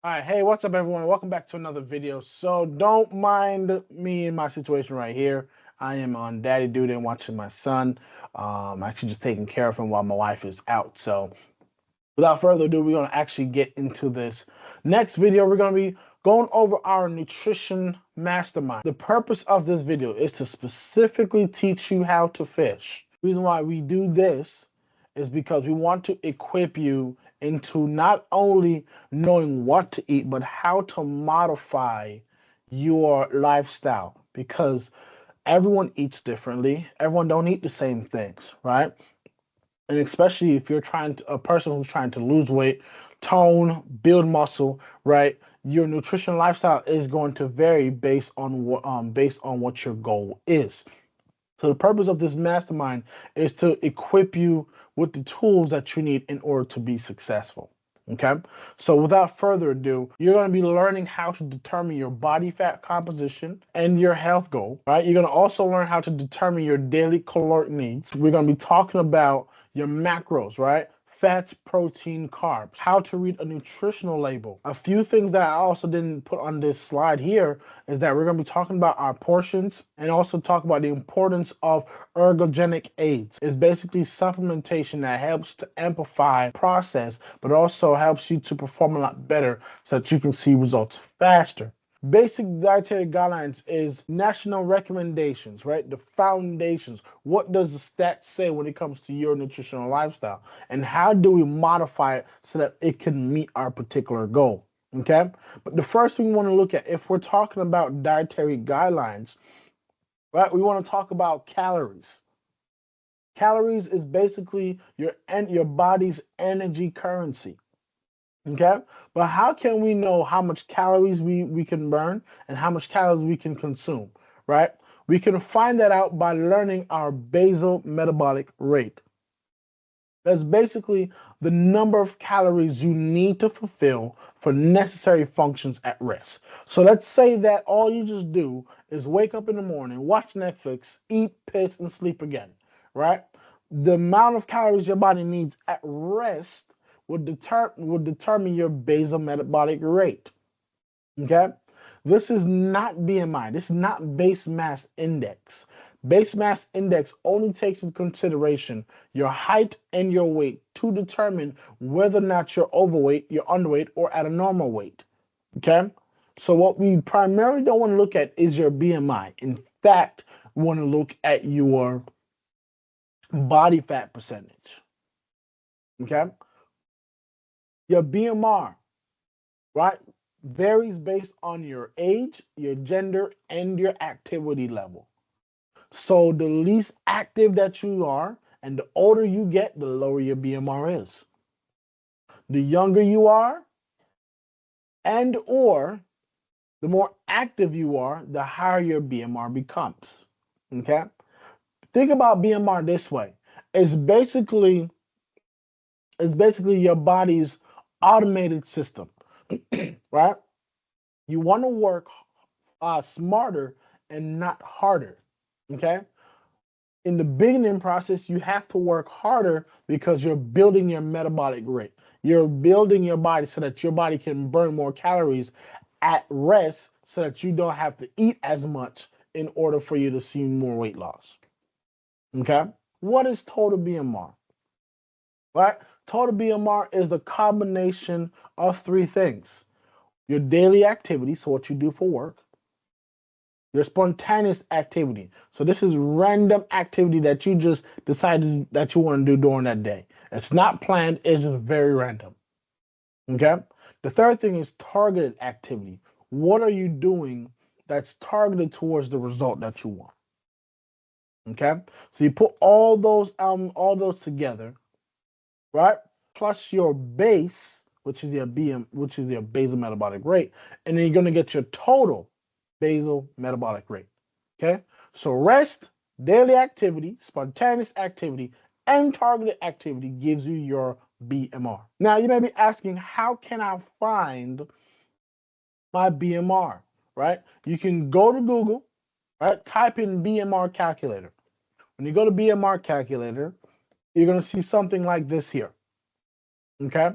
All right, hey, what's up, everyone? Welcome back to another video. So don't mind me in my situation right here. I am on daddy duty and watching my son. Actually just taking care of him while my wife is out. So without further ado, we're gonna actually get into this next video. We're gonna be going over our nutrition mastermind. The purpose of this video is to specifically teach you how to fish. The reason why we do this is because we want to equip you into not only knowing what to eat, but how to modify your lifestyle, because everyone eats differently. Everyone don't eat the same things, right? And especially if you're a person who's trying to lose weight, tone, build muscle, right? Your nutrition lifestyle is going to vary based on what your goal is. So the purpose of this mastermind is to equip you with the tools that you need in order to be successful. Okay. So without further ado, you're going to be learning how to determine your body fat composition and your health goal, right? You're going to also learn how to determine your daily caloric needs. We're going to be talking about your macros, right? Fats, protein, carbs, how to read a nutritional label. A few things that I also didn't put on this slide here is that we're going to be talking about our portions and also talk about the importance of ergogenic aids. It's basically supplementation that helps to amplify process, but also helps you to perform a lot better so that you can see results faster. Basic dietary guidelines is national recommendations, right? The foundations. What does the stats say when it comes to your nutritional lifestyle? And how do we modify it so that it can meet our particular goal? Okay? But the first thing we want to look at, if we're talking about dietary guidelines, right, we want to talk about calories. Calories is basically your body's energy currency. Okay, but how can we know how much calories we can burn and how much calories we can consume, right? We can find that out by learning our basal metabolic rate. That's basically the number of calories you need to fulfill for necessary functions at rest. So let's say that all you just do is wake up in the morning, watch Netflix, eat, piss, and sleep again, right? The amount of calories your body needs at rest would determine your basal metabolic rate. Okay? This is not BMI. This is not base mass index. Base mass index only takes into consideration your height and your weight to determine whether or not you're overweight, you're underweight, or at a normal weight. Okay? So what we primarily don't want to look at is your BMI. In fact, we want to look at your body fat percentage. Okay? Your BMR, right, varies based on your age, your gender, and your activity level. So the least active that you are, and the older you get, the lower your BMR is. The younger you are, and or the more active you are, the higher your BMR becomes. Okay? Think about BMR this way. It's basically it's basically your body's automated system, right? You want to work smarter and not harder. Okay. In the beginning process, you have to work harder because you're building your metabolic rate. You're building your body so that your body can burn more calories at rest so that you don't have to eat as much in order for you to see more weight loss. Okay. What is total BMR? Right? Total BMR is the combination of three things: your daily activity, so what you do for work; your spontaneous activity. So this is random activity that you just decided that you want to do during that day. It's not planned, it's just very random. Okay? The third thing is targeted activity. What are you doing that's targeted towards the result that you want? Okay? So you put all those together, right? Plus your base, which is your which is your basal metabolic rate, and then you're going to get your total basal metabolic rate. Okay? So rest, daily activity, spontaneous activity, and targeted activity gives you your BMR. Now you may be asking, how can I find my BMR? Right? You can go to Google, right? Type in BMR calculator. When you go to BMR calculator, you're going to see something like this here. Okay?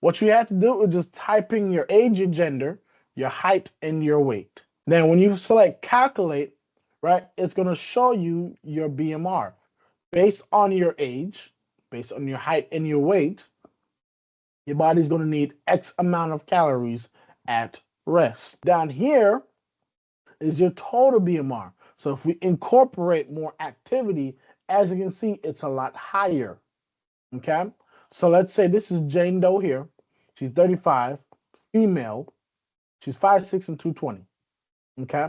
What you have to do is just type in your age, your gender, your height, and your weight. Then when you select calculate, right, it's going to show you your BMR. Based on your age, based on your height and your weight, your body's going to need X amount of calories at rest. Down here is your total BMR. So if we incorporate more activity, as you can see, it's a lot higher. Okay? So let's say this is Jane Doe here. She's 35, female. She's 5'6" and 220. Okay?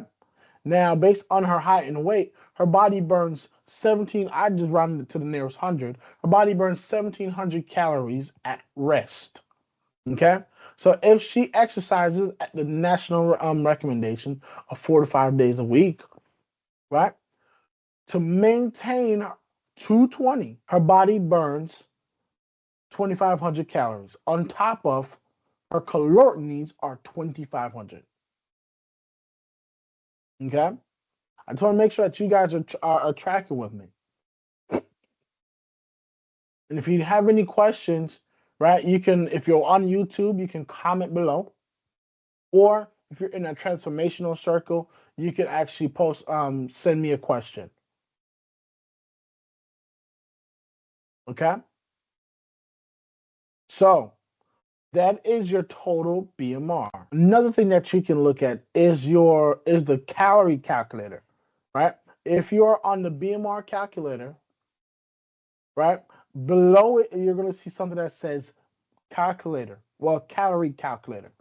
Now, based on her height and weight, her body burns 17, I just rounded it to the nearest 100. Her body burns 1,700 calories at rest. Okay? So if she exercises at the national recommendation of 4 to 5 days a week, right? To maintain 220, her body burns 2,500 calories. On top of her caloric needs are 2,500. Okay? I just want to make sure that you guys are tracking with me. And if you have any questions, right, you can, if you're on YouTube, you can comment below. Or if you're in a transformational circle, you can actually post, send me a question. Okay? So that is your total BMR. Another thing that you can look at is the calorie calculator, right? If you're on the BMR calculator, right, below it, you're going to see something that says calculator. Well, calorie calculator,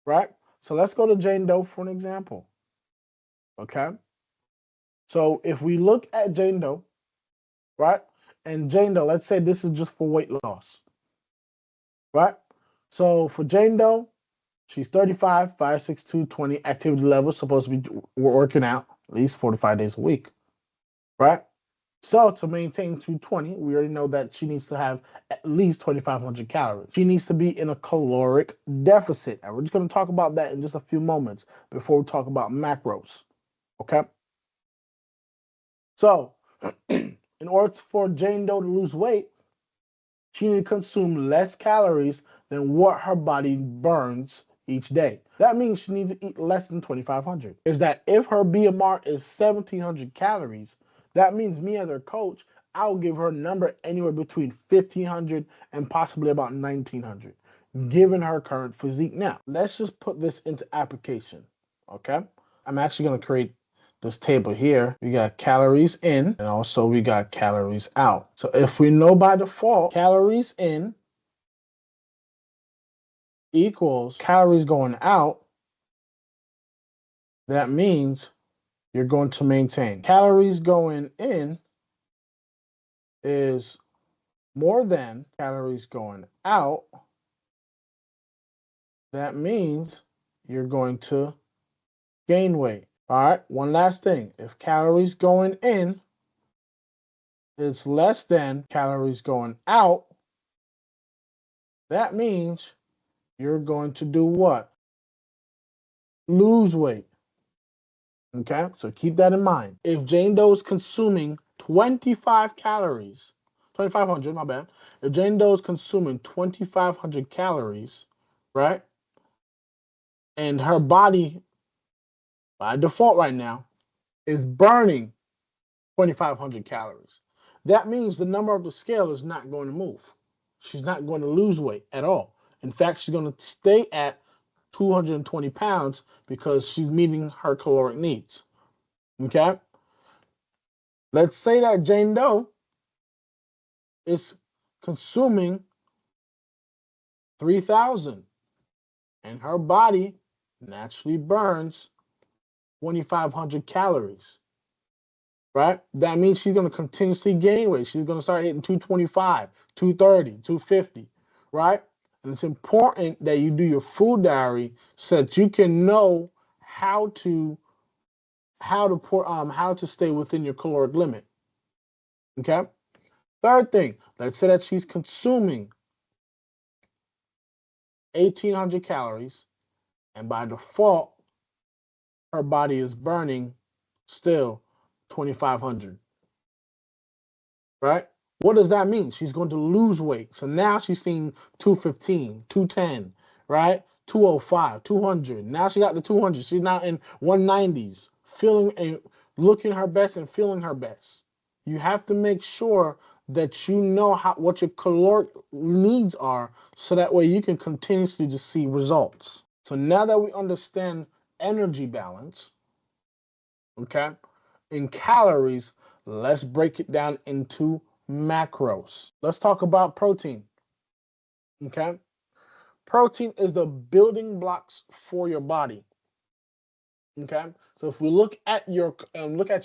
right? So let's go to Jane Doe for an example. Okay? So if we look at Jane Doe, right? And Jane Doe, let's say this is just for weight loss, right? So for Jane Doe, she's 35, 5'6", 220, activity level, supposed to be working out at least 45 days a week, right? So to maintain 220, we already know that she needs to have at least 2,500 calories. She needs to be in a caloric deficit. And we're just going to talk about that in just a few moments before we talk about macros, okay? So in order for Jane Doe to lose weight, she needs to consume less calories than what her body burns each day. That means she needs to eat less than 2,500. Is that if her BMR is 1,700 calories, that means me as her coach, I'll give her a number anywhere between 1,500 and possibly about 1,900, given her current physique. Now, let's just put this into application, okay? I'm actually going to create this table here. We got calories in, and also we got calories out. So if we know by default, calories in equals calories going out, that means you're going to maintain. Calories going in is more than calories going out. That means you're going to gain weight. All right, one last thing. If calories going in is less than calories going out, that means you're going to do what? Lose weight. Okay, so keep that in mind. If Jane Doe is consuming 25 calories, 2,500, my bad. If Jane Doe is consuming 2,500 calories, right? And her body, by default right now, is burning 2,500 calories. That means the number of the scale is not going to move. She's not going to lose weight at all. In fact, she's going to stay at 220 pounds because she's meeting her caloric needs. Okay? Let's say that Jane Doe is consuming 3,000 and her body naturally burns 2,500 calories, right? That means she's going to continuously gain weight. She's going to start hitting 225, 230, 250, right? And it's important that you do your food diary so that you can know how to stay within your caloric limit. Okay? Third thing, let's say that she's consuming 1,800 calories, and by default, her body is burning still 2,500. Right? What does that mean? She's going to lose weight. So now she's seeing 215, 210, right? 205, 200. Now she got the 200. She's now in 190s, feeling and looking her best and feeling her best. You have to make sure that you know what your caloric needs are, so that way you can continuously just see results. So now that we understand energy balance, okay, in calories, let's break it down into macros. Let's talk about protein, okay? Protein is the building blocks for your body, okay? So if we look at your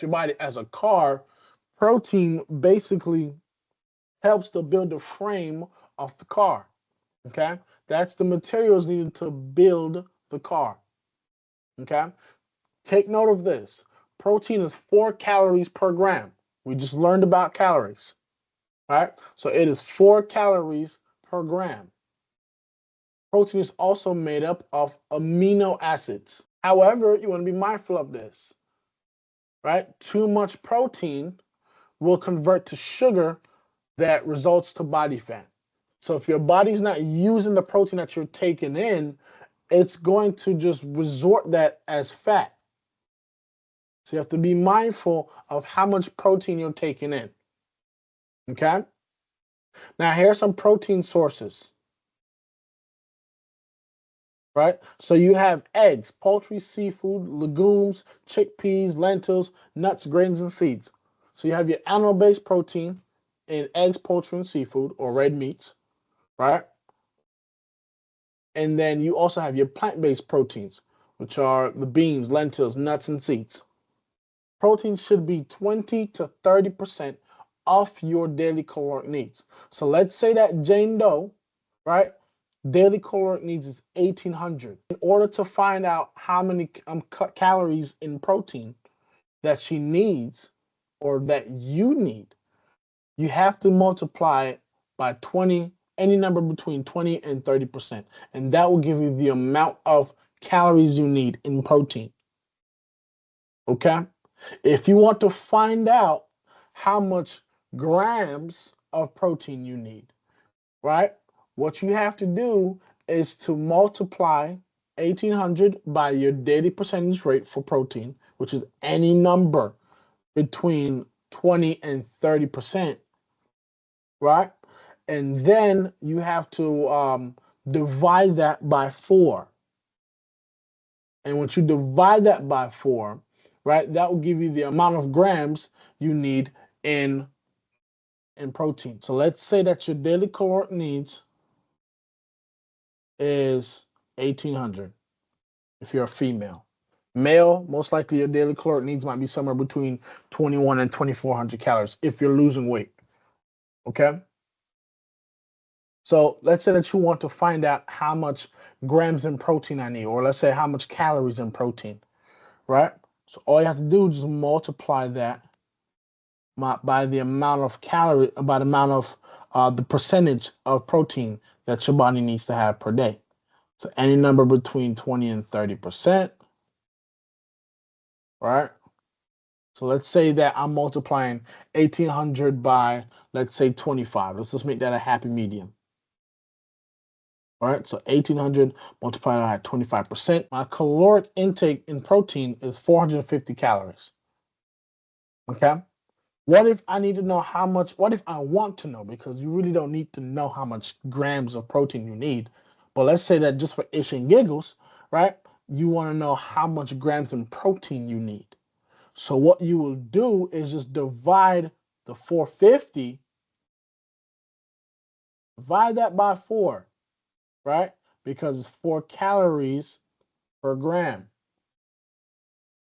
body as a car, protein basically helps to build the frame of the car, okay? That's the materials needed to build the car, okay? Take note of this. Protein is 4 calories per gram. We just learned about calories, right? So it is 4 calories per gram. Protein is also made up of amino acids. However, you want to be mindful of this, right? Too much protein will convert to sugar that results to body fat. So if your body's not using the protein that you're taking in, it's going to just resort that as fat. So you have to be mindful of how much protein you're taking in. Okay? Now here are some protein sources. Right? So you have eggs, poultry, seafood, legumes, chickpeas, lentils, nuts, grains, and seeds. So you have your animal-based protein in eggs, poultry, and seafood, or red meats, right? And then you also have your plant-based proteins, which are the beans, lentils, nuts, and seeds. Protein should be 20 to 30% off your daily caloric needs. So let's say that Jane Doe, right, daily caloric needs is 1,800. In order to find out how many calories in protein that she needs or that you need, you have to multiply it by 20, any number between 20 and 30%. And that will give you the amount of calories you need in protein. Okay? If you want to find out how much grams of protein you need, right? What you have to do is to multiply 1,800 by your daily percentage rate for protein, which is any number between 20 and 30%, right? And then you have to divide that by 4. And once you divide that by 4, right, that will give you the amount of grams you need in protein. So let's say that your daily caloric needs is 1,800 if you're a female. Male, most likely your daily caloric needs might be somewhere between 21 and 2,400 calories if you're losing weight. Okay? So let's say that you want to find out how much grams in protein I need, or let's say how much calories in protein, right? So all you have to do is just multiply that by the amount of calorie, by the amount of the percentage of protein that your body needs to have per day. So any number between 20 and 30%, right? So let's say that I'm multiplying 1,800 by, let's say, 25. Let's just make that a happy medium. All right, so 1,800 multiplied by 25%. My caloric intake in protein is 450 calories. Okay? What if I need to know how much, what if I want to know, because you really don't need to know how much grams of protein you need. But let's say that just for ish and giggles, right? You want to know how much grams in protein you need. So what you will do is just divide the 450, divide that by 4, right? Because it's 4 calories per gram,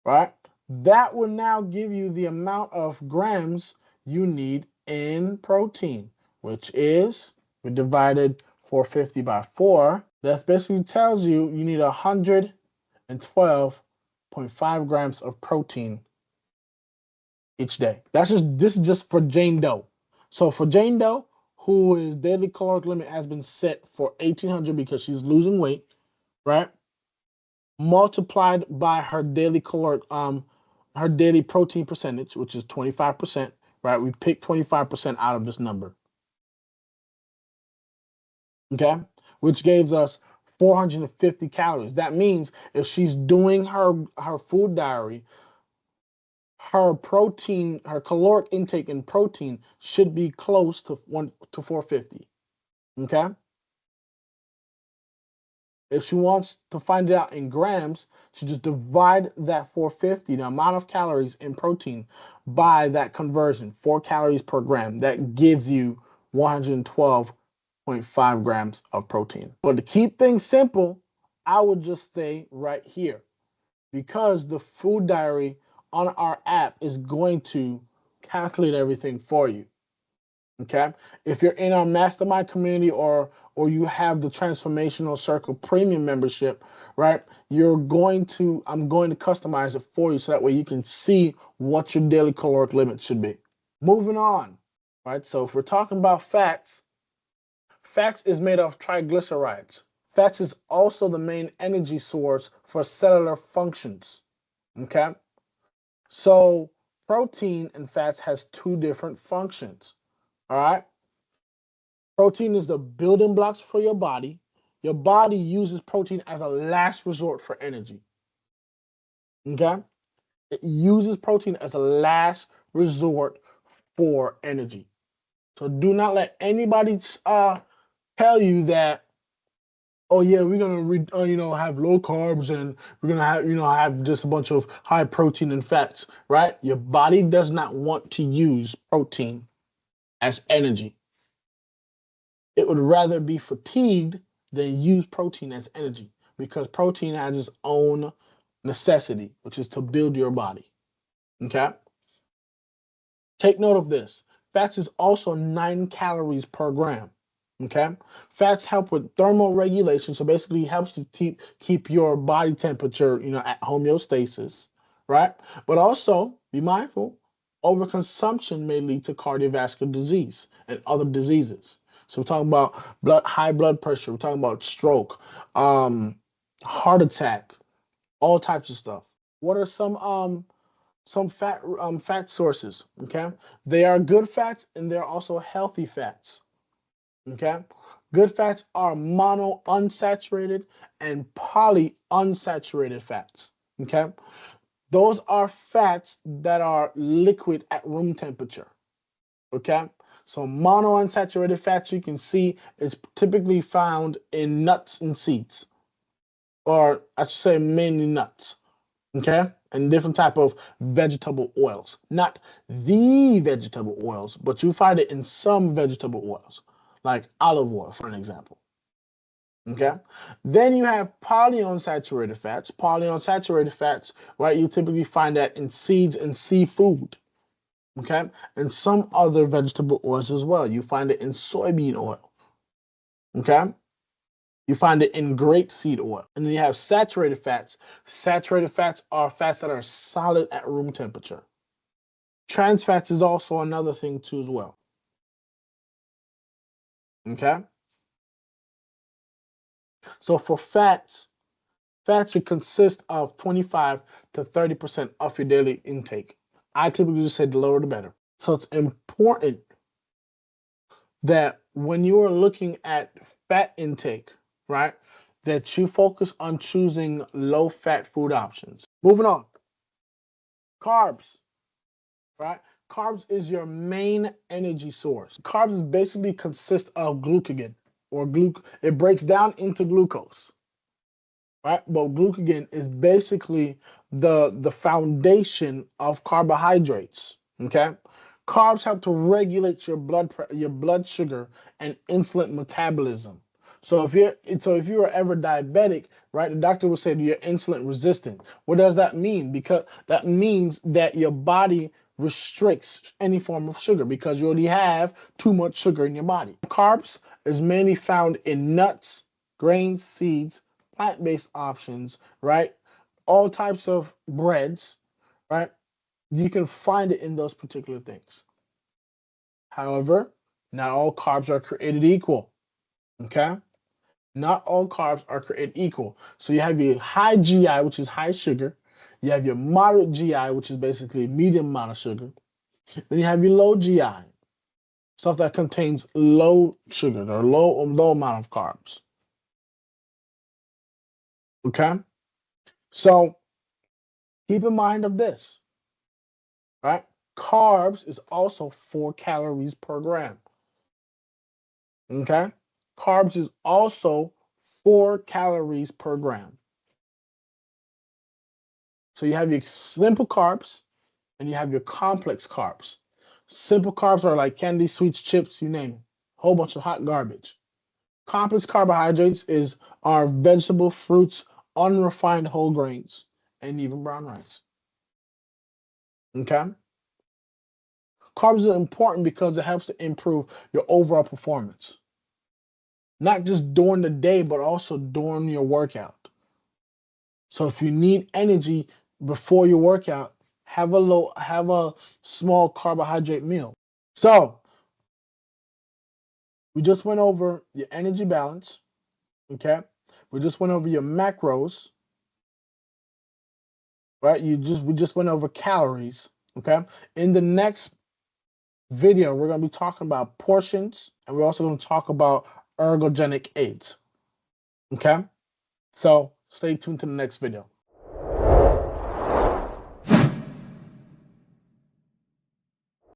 right? That will now give you the amount of grams you need in protein, which is, we divided 450 by 4. That basically tells you you need 112.5 grams of protein each day. This is just for Jane Doe. So for Jane Doe, whose daily caloric limit has been set for 1,800 because she's losing weight, right? Multiplied by her daily caloric, her daily protein percentage, which is 25%, right? We picked 25% out of this number, okay? Which gives us 450 calories. That means if she's doing her food diary, her protein, her caloric intake in protein should be close to 450, okay? If she wants to find it out in grams, she just divide that 450, the amount of calories in protein, by that conversion, 4 calories per gram. That gives you 112.5 grams of protein. But to keep things simple, I would just stay right here because the food diary on our app is going to calculate everything for you. Okay, if you're in our mastermind community or you have the Transformational Circle premium membership, right, I'm going to customize it for you so that way you can see what your daily caloric limit should be. Moving on, right? So if we're talking about fats, fats is made of triglycerides. Fats is also the main energy source for cellular functions. Okay, so protein and fats has two different functions. All right. Protein is the building blocks for your body. Your body uses protein as a last resort for energy. Okay? It uses protein as a last resort for energy. So do not let anybody tell you that, oh yeah, we're gonna have low carbs and we're gonna have just a bunch of high protein and fats, right? Your body does not want to use protein as energy. It would rather be fatigued than use protein as energy because protein has its own necessity, which is to build your body. Okay? Take note of this. Fats is also 9 calories per gram. Okay? Fats help with thermal regulation, so basically helps to keep your body temperature, at homeostasis, right? But also be mindful, overconsumption may lead to cardiovascular disease and other diseases. So we're talking about high blood pressure, we're talking about stroke, heart attack, all types of stuff. What are some fat sources? Okay, they are good fats and they're also healthy fats. Okay, good fats are mono unsaturated and poly unsaturated fats. Okay, those are fats that are liquid at room temperature. Okay, so monounsaturated fats you can see is typically found in nuts and seeds, or I should say mainly nuts. Okay, and different type of vegetable oils. Not the vegetable oils, but you find it in some vegetable oils, like olive oil, for an example. Okay, then you have polyunsaturated fats. Polyunsaturated fats, right? You typically find that in seeds and seafood. Okay, and some other vegetable oils as well. You find it in soybean oil. Okay, you find it in grapeseed oil. And then you have saturated fats. Saturated fats are fats that are solid at room temperature. Trans fats is also another thing too as well. Okay, so for fats should consist of 25 to 30% of your daily intake. I typically just say the lower the better. So it's important that when you are looking at fat intake, right, that you focus on choosing low fat food options. Moving on. Carbs, right? Carbs is your main energy source. Carbs basically consist of glucagon or it breaks down into glucose, right? But glucagon is basically the foundation of carbohydrates, okay? Carbs help to regulate your blood sugar and insulin metabolism. So if you were ever diabetic, right, the doctor will say you're insulin resistant. What does that mean? Because that means that your body restricts any form of sugar because you already have too much sugar in your body. Carbs is mainly found in nuts, grains, seeds, plant-based options, right? All types of breads, right? You can find it in those particular things. However, not all carbs are created equal. Okay? Not all carbs are created equal. So you have your high GI, which is high sugar. You have your moderate GI, which is basically medium amount of sugar. Then you have your low GI, stuff that contains low sugar or low amount of carbs. Okay? So keep in mind of this, right? Carbs is also 4 calories per gram. Okay? Carbs is also 4 calories per gram. So you have your simple carbs and you have your complex carbs. Simple carbs are like candy, sweets, chips, you name it. Whole bunch of hot garbage. Complex carbohydrates are vegetable, fruits, unrefined whole grains, and even brown rice. Okay? Carbs are important because it helps to improve your overall performance. Not just during the day, but also during your workout. So if you need energy before your workout, have a small carbohydrate meal. So we just went over your energy balance, okay? We just went over your macros, right? We just went over calories, okay? In the next video, we're going to be talking about portions, and we're also going to talk about ergogenic aids, okay? So stay tuned to the next video.